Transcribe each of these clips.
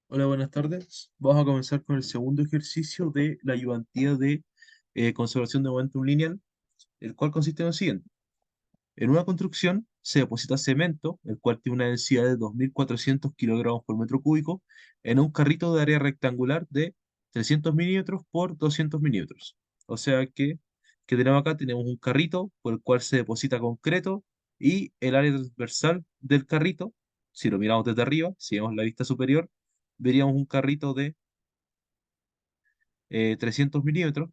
Hola, buenas tardes. Vamos a comenzar con el segundo ejercicio de la ayudantía de conservación de momentum lineal, el cual consiste en lo siguiente. En una construcción se deposita cemento, el cual tiene una densidad de 2.400 kilogramos por metro cúbico, en un carrito de área rectangular de 300 milímetros por 200 milímetros. O sea que tenemos acá, tenemos un carrito por el cual se deposita concreto y el área transversal del carrito, si lo miramos desde arriba, si vemos la vista superior, veríamos un carrito de 300 milímetros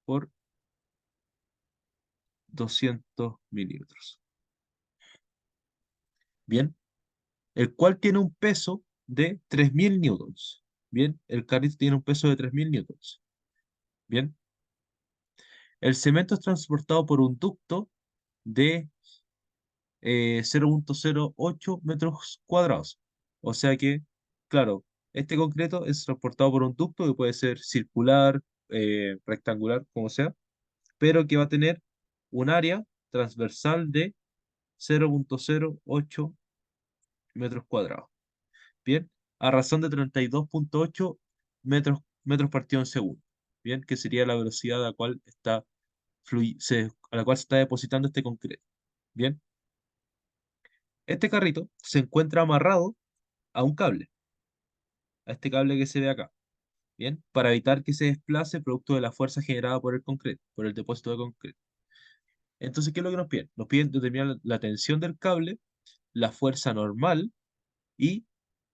por 200 milímetros. Bien, el cual tiene un peso de 3.000 newtons. Bien, el carrito tiene un peso de 3.000 newtons. Bien, el cemento es transportado por un ducto de 0,08 metros cuadrados. O sea que, claro, este concreto es transportado por un ducto que puede ser circular, rectangular, como sea, pero que va a tener un área transversal de 0,08 metros cuadrados. Bien, a razón de 32,8 metros partidos en segundo. Bien, que sería la velocidad a la cual a la cual se está depositando este concreto. Bien, este carrito se encuentra amarrado a un cable, a este cable que se ve acá. Bien, para evitar que se desplace producto de la fuerza generada por el concreto, por el depósito de concreto. Entonces, ¿qué es lo que nos piden? Nos piden determinar la tensión del cable, la fuerza normal y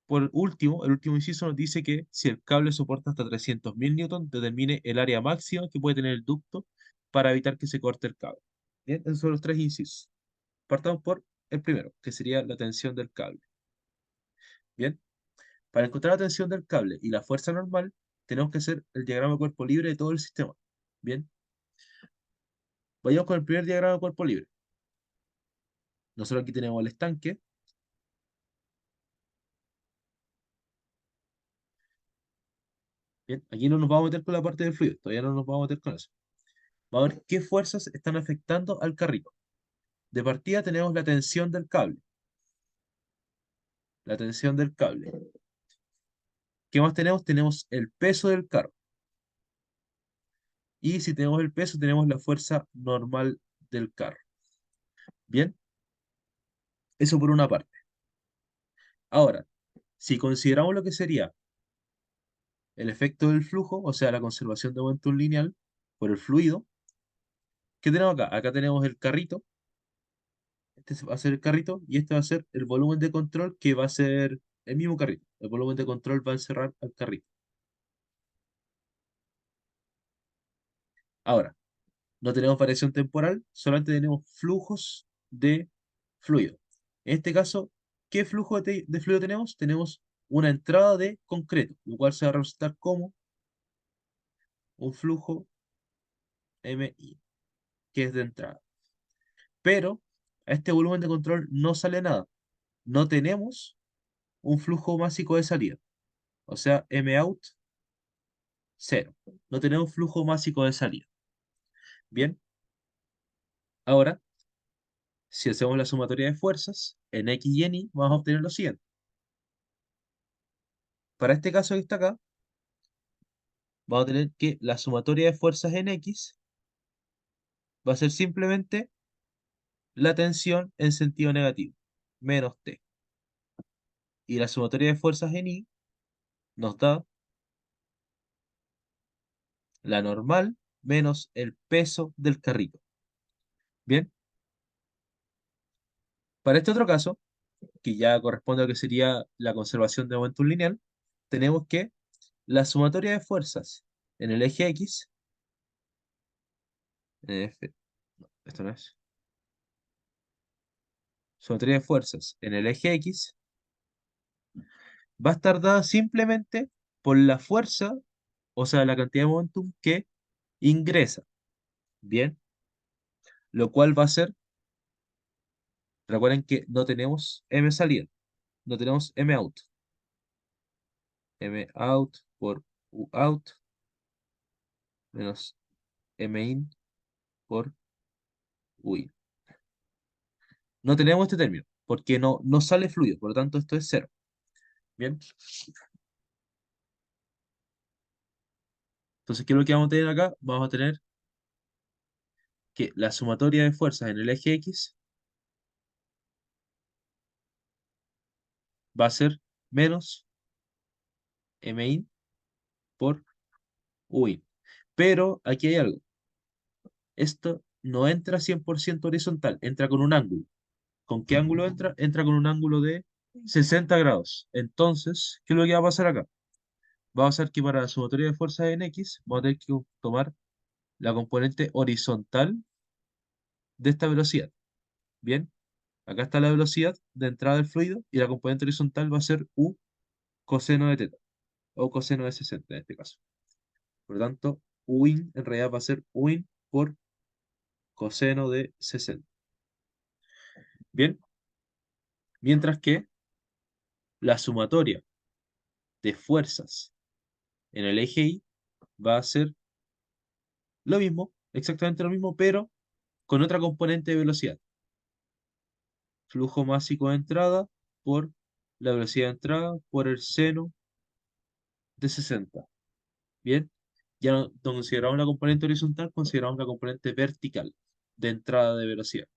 por último, el último inciso nos dice que si el cable soporta hasta 300.000 newton, determine el área máxima que puede tener el ducto para evitar que se corte el cable. Bien, esos son los tres incisos. Partamos por el primero, que sería la tensión del cable. Bien, para encontrar la tensión del cable y la fuerza normal, tenemos que hacer el diagrama de cuerpo libre de todo el sistema. Bien, vayamos con el primer diagrama de cuerpo libre. Nosotros aquí tenemos el estanque. Bien, aquí no nos vamos a meter con la parte del fluido, todavía no nos vamos a meter con eso. Vamos a ver qué fuerzas están afectando al carrito. De partida tenemos la tensión del cable. La tensión del cable. ¿Qué más tenemos? Tenemos el peso del carro. Y si tenemos el peso, tenemos la fuerza normal del carro. Bien, eso por una parte. Ahora, si consideramos lo que sería el efecto del flujo, o sea, la conservación de momentum lineal por el fluido, ¿qué tenemos acá? Acá tenemos el carrito. Este va a ser el carrito y este va a ser el volumen de control que va a ser el mismo carrito. El volumen de control va a encerrar al carrito. Ahora, no tenemos variación temporal, solamente tenemos flujos de fluido. En este caso, ¿qué flujo de fluido tenemos? Tenemos una entrada de concreto, lo cual se va a representar como un flujo MI, que es de entrada. Pero a este volumen de control no sale nada. No tenemos un flujo másico de salida. O sea, MOUT, cero. No tenemos flujo másico de salida. Bien, ahora, si hacemos la sumatoria de fuerzas, en X y en Y, vamos a obtener lo siguiente. Para este caso que está acá, vamos a tener que la sumatoria de fuerzas en X va a ser simplemente la tensión en sentido negativo, menos T. Y la sumatoria de fuerzas en Y nos da la normal menos el peso del carrito. Bien, para este otro caso, que ya corresponde a lo que sería la conservación de momentum lineal, tenemos que la sumatoria de fuerzas en el eje X, esto no es, sumatoria de fuerzas en el eje X va a estar dada simplemente por la fuerza, o sea, la cantidad de momentum que ingresa. Bien, lo cual va a ser, recuerden que no tenemos M salida, no tenemos M out. M out por U out menos M in por U in. No tenemos este término. porque no sale fluido, por lo tanto esto es cero. Bien, entonces, ¿qué es lo que vamos a tener acá? Vamos a tener que la sumatoria de fuerzas en el eje X va a ser menos min por uin. Pero aquí hay algo. Esto no entra 100% horizontal, entra con un ángulo. ¿Con qué ángulo entra? Entra con un ángulo de 60 grados. Entonces, ¿qué es lo que va a pasar acá? Va a pasar que para la sumatoria de fuerzas en X, vamos a tener que tomar la componente horizontal de esta velocidad. Bien, acá está la velocidad de entrada del fluido y la componente horizontal va a ser U coseno de teta o coseno de 60 en este caso. Por lo tanto, Uin en realidad va a ser Uin por coseno de 60. Bien, mientras que la sumatoria de fuerzas en el eje Y va a ser lo mismo, exactamente lo mismo, pero con otra componente de velocidad. Flujo másico de entrada por la velocidad de entrada por el seno de 60. Bien, ya no consideramos la componente horizontal, consideramos la componente vertical de entrada de velocidad.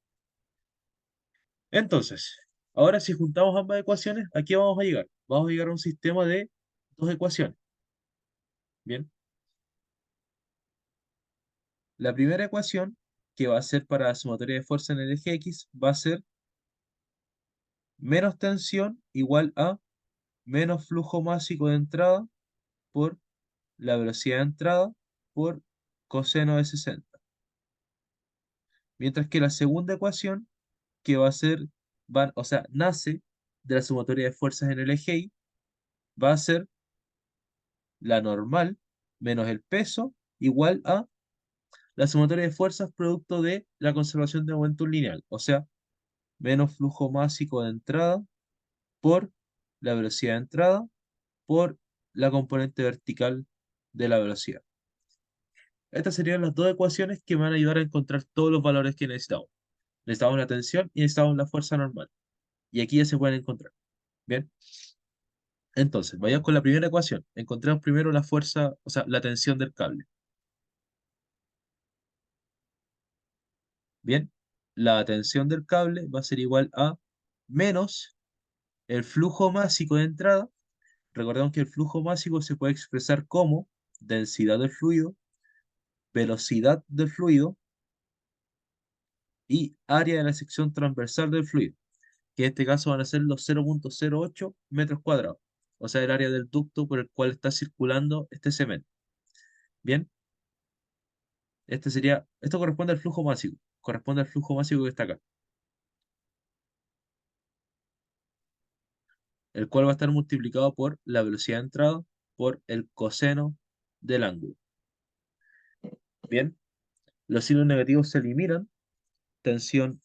Entonces, ahora si juntamos ambas ecuaciones, ¿a qué vamos a llegar? Vamos a llegar a un sistema de dos ecuaciones. Bien, la primera ecuación, que va a ser para la sumatoria de fuerza en el eje X, va a ser menos tensión igual a menos flujo másico de entrada por la velocidad de entrada por coseno de 60. Mientras que la segunda ecuación, que va a ser, o sea, nace de la sumatoria de fuerzas en el eje Y, va a ser la normal menos el peso igual a la sumatoria de fuerzas producto de la conservación de momentum lineal, o sea, menos flujo másico de entrada por la velocidad de entrada por la componente vertical de la velocidad. Estas serían las dos ecuaciones que me van a ayudar a encontrar todos los valores que necesitamos. Necesitamos la tensión y necesitamos la fuerza normal. Y aquí ya se pueden encontrar. Bien, entonces, vayamos con la primera ecuación. Encontremos primero la fuerza, o sea, la tensión del cable. Bien, la tensión del cable va a ser igual a menos el flujo másico de entrada. Recordemos que el flujo másico se puede expresar como densidad del fluido, velocidad del fluido y área de la sección transversal del fluido, que en este caso van a ser los 0,08 metros cuadrados, o sea, el área del ducto por el cual está circulando este cemento. Bien, esto corresponde al flujo másico que está acá, el cual va a estar multiplicado por la velocidad de entrada por el coseno del ángulo. Bien, los signos negativos se eliminan, tensión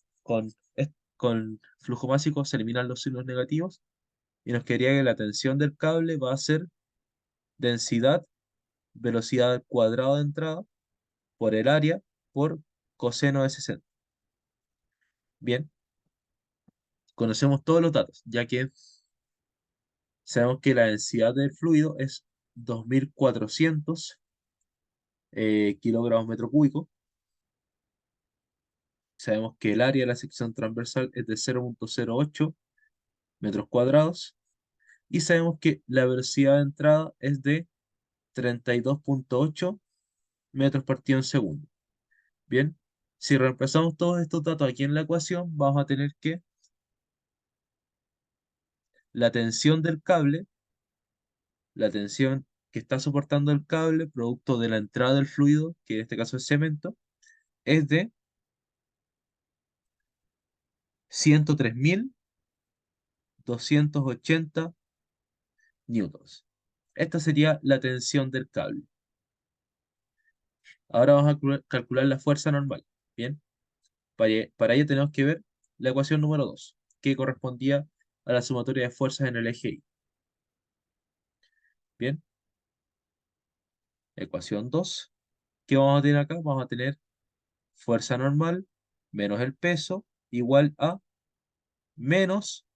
con flujo másico se eliminan los signos negativos, y nos quedaría que la tensión del cable va a ser densidad, velocidad al cuadrado de entrada, por el área, por coseno de 60. Bien, conocemos todos los datos, ya que sabemos que la densidad del fluido es 2400 kilogramos metro cúbico. Sabemos que el área de la sección transversal es de 0,08 metros cuadrados. Y sabemos que la velocidad de entrada es de 32,8 metros partido en segundo. Bien, si reemplazamos todos estos datos aquí en la ecuación, vamos a tener que la tensión del cable, la tensión que está soportando el cable, producto de la entrada del fluido, que en este caso es cemento, es de 103.280 newtons. Esta sería la tensión del cable. Ahora vamos a calcular la fuerza normal. Bien, para ello tenemos que ver la ecuación número 2, que correspondía a la sumatoria de fuerzas en el eje Y. Bien, ecuación 2. ¿Qué vamos a tener acá? Vamos a tener fuerza normal menos el peso igual a menos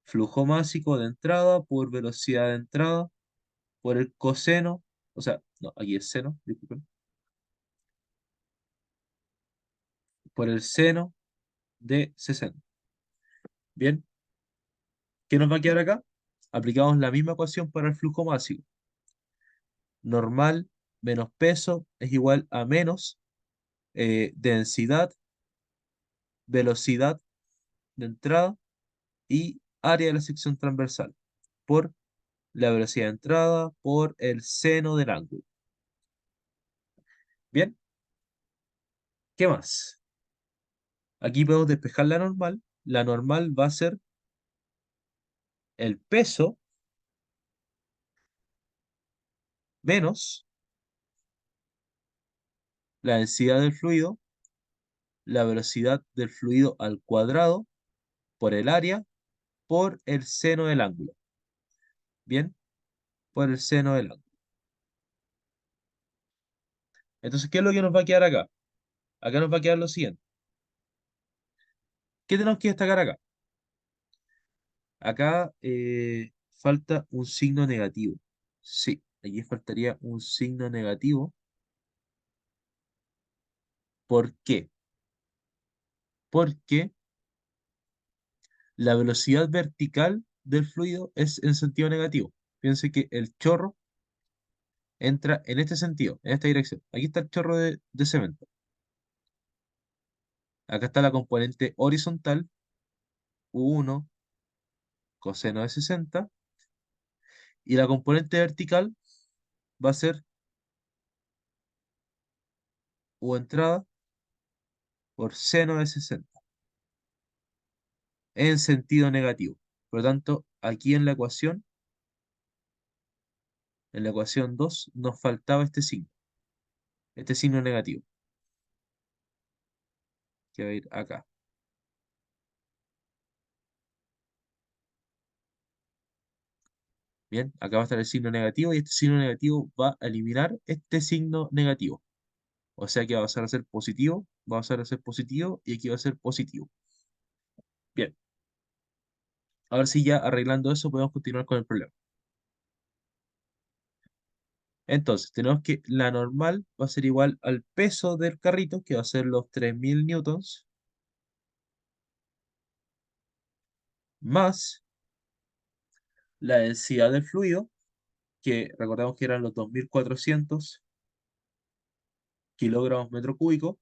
flujo másico de entrada por velocidad de entrada por el coseno, o sea, no, aquí es seno, disculpen, por el seno de 60. Bien, ¿qué nos va a quedar acá? Aplicamos la misma ecuación para el flujo másico. Normal menos peso es igual a menos densidad, velocidad de entrada y área de la sección transversal por la velocidad de entrada por el seno del ángulo. Bien, ¿qué más? Aquí podemos despejar la normal. La normal va a ser el peso menos la densidad del fluido, la velocidad del fluido al cuadrado por el área por el seno del ángulo. Bien, por el seno del ángulo. Entonces, ¿qué es lo que nos va a quedar acá? Acá nos va a quedar lo siguiente. ¿Qué tenemos que destacar acá? Acá falta un signo negativo. Sí, aquí faltaría un signo negativo. ¿Por qué? Porque la velocidad vertical del fluido es en sentido negativo. Piense que el chorro entra en este sentido, en esta dirección. Aquí está el chorro de cemento. Acá está la componente horizontal, U1 coseno de 60, y la componente vertical va a ser U entrada por seno de 60, en sentido negativo. Por lo tanto, aquí en la ecuación 2 nos faltaba este signo negativo, que va a ir acá. Bien, acá va a estar el signo negativo y este signo negativo va a eliminar este signo negativo. O sea que va a pasar a ser positivo, va a pasar a ser positivo y aquí va a ser positivo. Bien, ahora sí ya arreglando eso podemos continuar con el problema. Entonces, tenemos que la normal va a ser igual al peso del carrito, que va a ser los 3000 newtons, más la densidad del fluido, que recordamos que eran los 2400 kilogramos metro cúbico,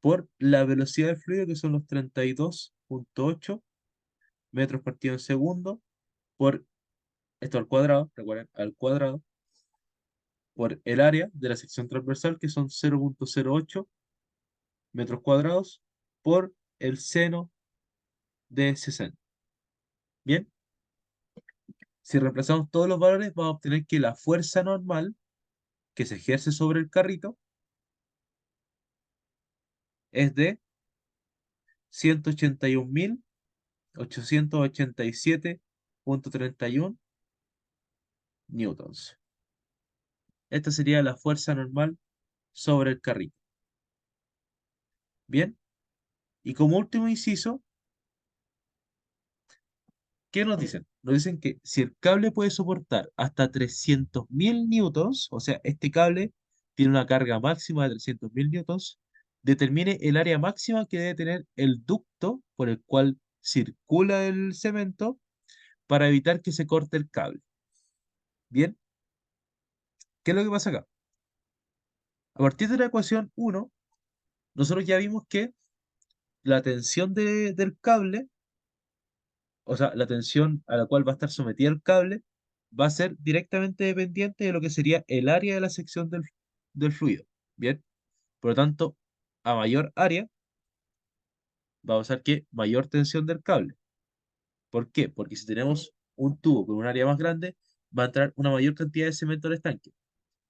por la velocidad del fluido, que son los 32,8 metros partido en segundo, por esto al cuadrado, recuerden, al cuadrado, por el área de la sección transversal, que son 0,08 metros cuadrados, por el seno de 60. Bien, si reemplazamos todos los valores, vamos a obtener que la fuerza normal que se ejerce sobre el carrito es de 181.887,31 newtons. Esta sería la fuerza normal sobre el carrito. Bien, y como último inciso, ¿qué nos dicen? Nos dicen que si el cable puede soportar hasta 300.000 newtons, o sea, este cable tiene una carga máxima de 300.000 newtons, determine el área máxima que debe tener el ducto por el cual circula el cemento para evitar que se corte el cable. Bien, ¿qué es lo que pasa acá? A partir de la ecuación 1, nosotros ya vimos que la tensión del cable, o sea, la tensión a la cual va a estar sometida el cable, va a ser directamente dependiente de lo que sería el área de la sección del fluido. Bien, por lo tanto, a mayor área, va a pasar que mayor tensión del cable. ¿Por qué? Porque si tenemos un tubo con un área más grande, va a entrar una mayor cantidad de cemento al estanque.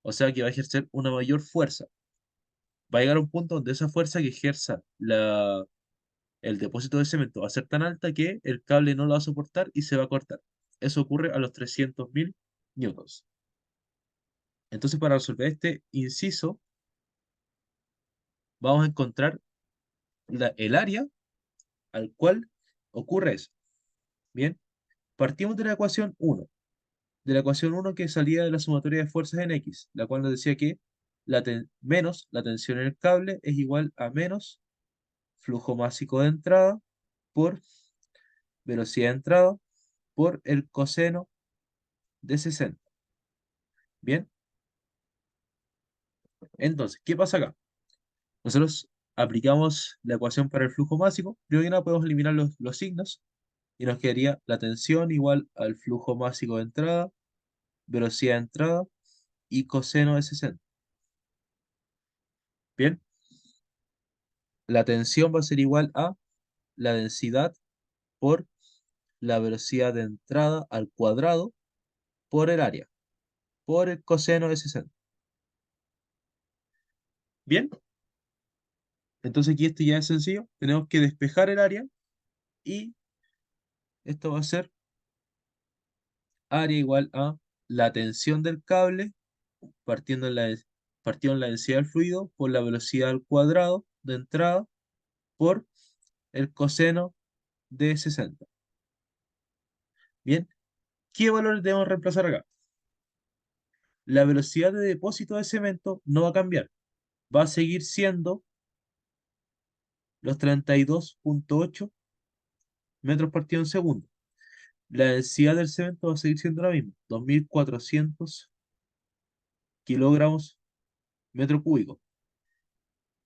O sea que va a ejercer una mayor fuerza. Va a llegar a un punto donde esa fuerza que ejerza el depósito de cemento va a ser tan alta que el cable no lo va a soportar y se va a cortar. Eso ocurre a los 300.000 newtons. Entonces, para resolver este inciso, vamos a encontrar el área al cual ocurre eso. Bien, partimos de la ecuación uno. De la ecuación uno que salía de la sumatoria de fuerzas en X, la cual nos decía que menos la tensión en el cable es igual a menos flujo másico de entrada por velocidad de entrada por el coseno de 60. Bien, entonces, ¿qué pasa acá? Nosotros aplicamos la ecuación para el flujo másico, primero que nada podemos eliminar los signos y nos quedaría la tensión igual al flujo másico de entrada, velocidad de entrada y coseno de 60. Bien, la tensión va a ser igual a la densidad por la velocidad de entrada al cuadrado por el área, por el coseno de 60. Bien, entonces aquí esto ya es sencillo. Tenemos que despejar el área y esto va a ser área igual a la tensión del cable partiendo partiendo en la densidad del fluido por la velocidad al cuadrado de entrada por el coseno de 60. Bien, ¿qué valores debemos reemplazar acá? La velocidad de depósito de cemento no va a cambiar. Va a seguir siendo los 32,8 metros partido en segundo. La densidad del cemento va a seguir siendo la misma, 2.400 kilogramos metro cúbico.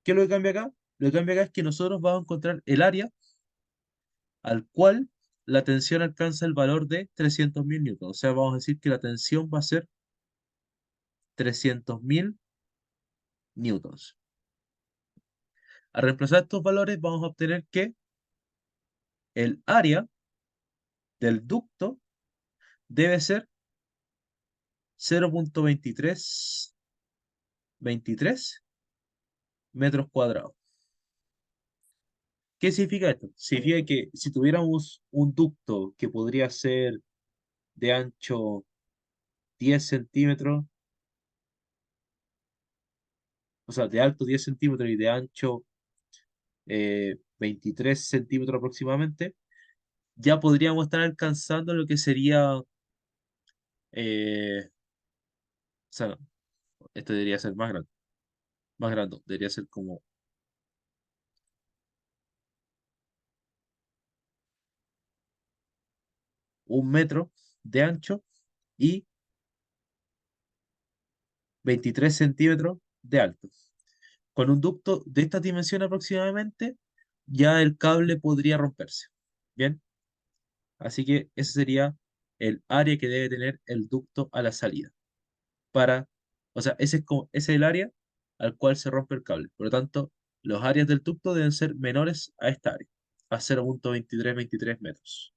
¿Qué es lo que cambia acá? Lo que cambia acá es que nosotros vamos a encontrar el área al cual la tensión alcanza el valor de 300.000 newtons. O sea, vamos a decir que la tensión va a ser 300.000 newtons. Al reemplazar estos valores vamos a obtener que el área del ducto debe ser 0,2323 metros cuadrados. ¿Qué significa esto? Significa que si tuviéramos un ducto que podría ser de ancho 10 centímetros, o sea, de alto 10 centímetros y de ancho 23 centímetros aproximadamente, ya podríamos estar alcanzando lo que sería, o sea, esto debería ser más grande, debería ser como 1 metro de ancho y 23 centímetros de alto. Con un ducto de esta dimensión aproximadamente, ya el cable podría romperse. Bien, así que ese sería el área que debe tener el ducto a la salida. Para, o sea, ese es el área al cual se rompe el cable. Por lo tanto, los áreas del ducto deben ser menores a esta área, a 0,2323 metros.